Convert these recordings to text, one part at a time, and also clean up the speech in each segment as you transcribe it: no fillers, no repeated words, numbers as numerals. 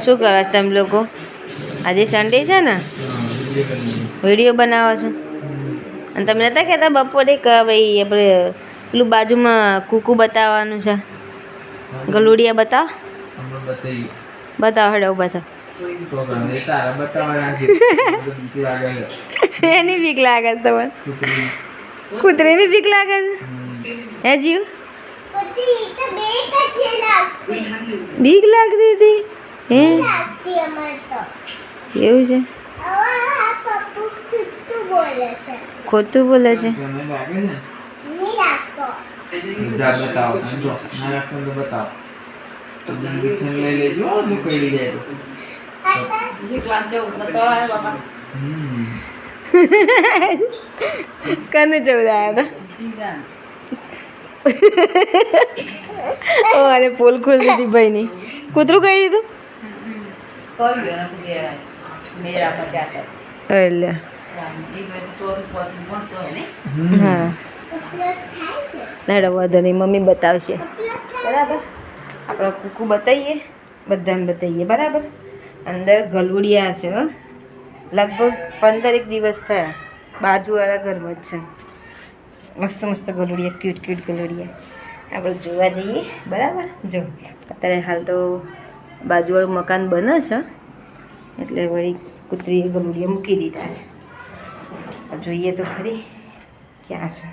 શું કરો છો તમે લોકો? આજે સન્ડે છે ને, વિડીયો બનાવો છો? અને તમે નતા કહેતા બપોરે કે ભાઈ આપણે પેલું બાજુમાં કૂકુ બતાવવાનું છે, ગલુડિયા બતાવો. બતાવો, હેડો બતાવો. એની બીક લાગે છે તમારે? કૂતરીની બીક લાગે છે? હે જીવ? બીક લાગતી હતી? હે એવું છે? ખોટું બોલે છે? કને 14 આવ્યા હતા? અરે પોલ ખોલી દીધી ભાઈની. કૂતરું કહી દીધું? એટલે હા, નાડો વાંધો નહીં, મમ્મી બતાવશે. બરાબર, આપણે કૂકુ બતાવીએ, બધાને બતાવીએ. બરાબર, અંદર ગલુડિયા છે. લગભગ 15 દિવસ થયા, બાજુવાળા ઘરમાં જ છે. મસ્ત મસ્ત ગલુડિયા, ક્યુટ ક્યુટ ગલુડિયા. આપણે જોવા જઈએ. બરાબર, જો અત્યારે હાલ તો બાજુવાળું મકાન બને છે, એટલે વળી કૂતરીએ ગલુડિયા મૂકી દીધા છે. જોઈએ તો ખરી ક્યાં છે.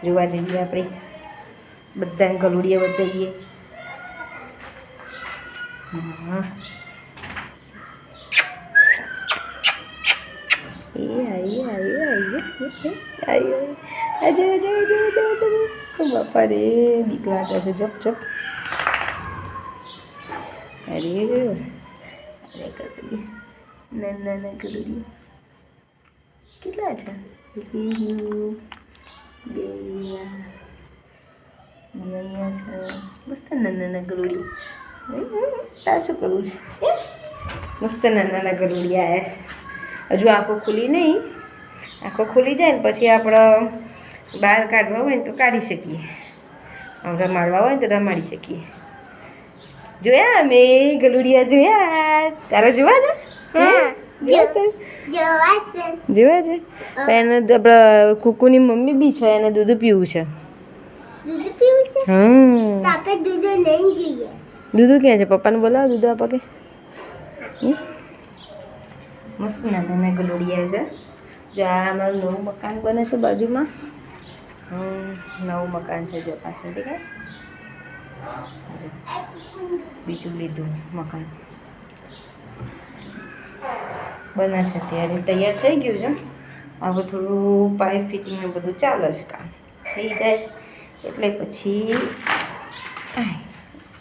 જોવા જઈએ આપણે, બધાને ગલુડિયા બતાવીએ. હા, બાપા રે, બીક લાગે છે. જપ જપ. અરે નાના ગલુડિયા કેટલા છે? બે અહીંયા છે. મસ્ત નાના ગલુડિયા. તાર શું કરવું છે? મસ્ત નાના ગલુડિયા આવ્યા છે. હજુ આંખો ખુલી નહીં. આંખો ખુલી જાય ને પછી આપણે બહાર કાઢવા હોય ને તો કાઢી શકીએ, રમાડવા હોય ને તો રમાડી શકીએ. જોયા અમે ગલુડિયા જોયા. તારે જોવા છે? જોવા છે. એને આપણા કુકુની મમ્મી બી છે, એને દૂધ પીવું છે. દૂધ ક્યાં છે? પપ્પાને બોલાવો, દૂધ આપો કે. મસ્ત નાના ગલુડિયા છે. જો આ અમારું નવું મકાન બને છે બાજુમાં. નવું મકાન છે જો પાછળ દેખાય. બીજું લીધું મકાન બને છે, ત્યારે તૈયાર થઈ ગયું છે. હવે થોડું પાઇપ ફિટિંગ ને બધું ચાલે છે. કામ થઈ જાય એટલે પછી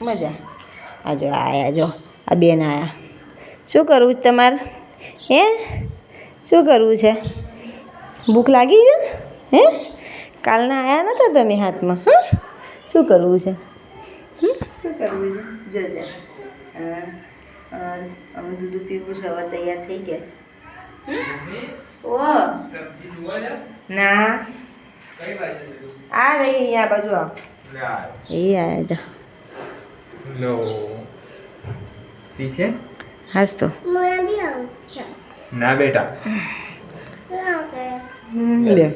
મજા. આ જો આયા, જો આ બેન આયા. શું કરવું છે તમારે? હે, શું કરવું છે? ભૂખ લાગી છે? હે, કાલના આયા નતા તમે હાથમાં? હા, શું કરવું છે? શું કરવું છે? જજા અમે દૂધ પીવું છે. હવે તૈયાર થઈ ગયા. ઓ ના, આ રહી આ બાજુ. આવ એ આયા જા. લો પીછે હાસ તો ના બેટા. લે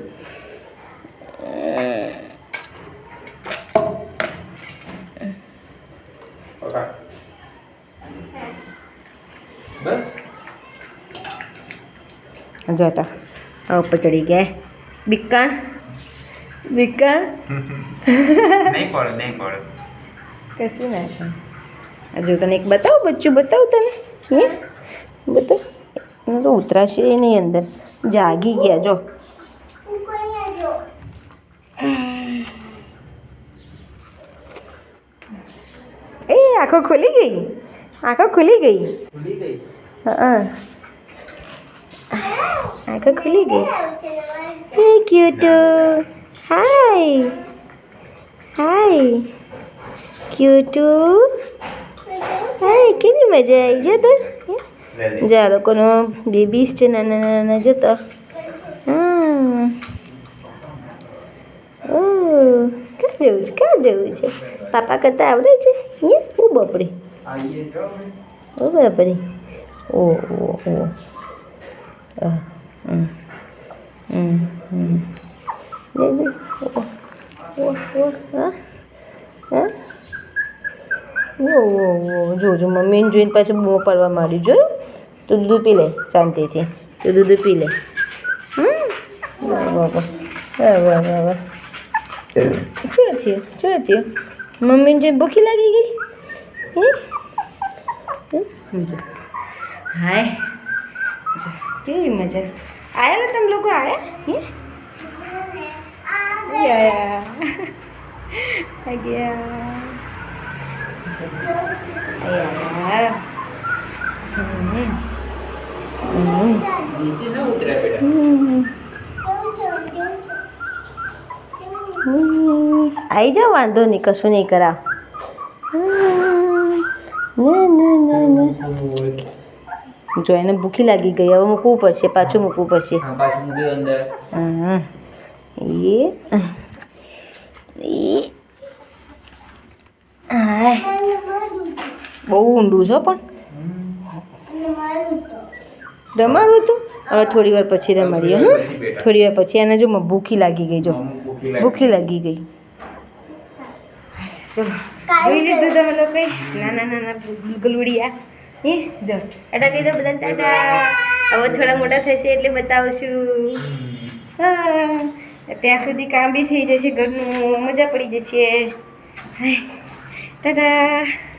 બસ જતા ઉપર ચડી ગયા. બીકાણ બીકાણ નહીં પડે કશું ના થાય. હજુ તને એક બતાવું, બચ્ચું બતાવું તને. હે બતાવ. એને તો ઉતરાશે નહીં અંદર. જાગી ગયા જો. એ આંખો ખુલી ગઈ. આંખો ખુલી ગઈ. હા, આંખો ખુલી ગઈ. હે ક્યુટ. હાય હાય ક્યુટુ. હાય, કેવી મજા આવી. જો તો જો આ લોકોનો બેબીસ છે નાના નાના. જોતો હા. ઓ ક્યાં જવું છે? ક્યાં જવું છે? પાપા કરતાં આવડે છે? અહીંયા બાપરે આઈએ જો ઓ બાપરે ઓ ઓ ઓ જોજો મમ્મીને જોઈને પાછું બહુ પડવા માંડ્યું જોયું તું દૂધ પી લે શાંતિથી તું દૂધ પી લે વાહ શું થયું મમ્મીને જોઈને ભૂખી લાગી ગઈ હાય જો કેવી મજા આયા ને તમે લોકો આયા નીચે ના ઉતરે બેટા આવી જાઓ વાંધો નહીં કશું નહીં કરા જો એને ભૂખી લાગી ગઈ હવે મૂકવું પડશે પાછું મૂકવું પડશે હા પાછું મૂકી અંદર બહુ ઊંડું છે પણ રમાડવું હતું હવે થોડી વાર પછી રમાડીએ હા થોડી વાર પછી એને જો ભૂખી લાગી ગઈ જો ભૂખી લાગી ગઈ ચલો જોઈ લીધું તમે લોકો નાના ગુલગુલિયા હે જો ટાટા કહી દો બધા ટાટા હવે થોડા મોટા થશે એટલે બતાવશું હા ત્યાં સુધી કામ બી થઈ જશે ઘરનું મજા પડી જશે ટાટા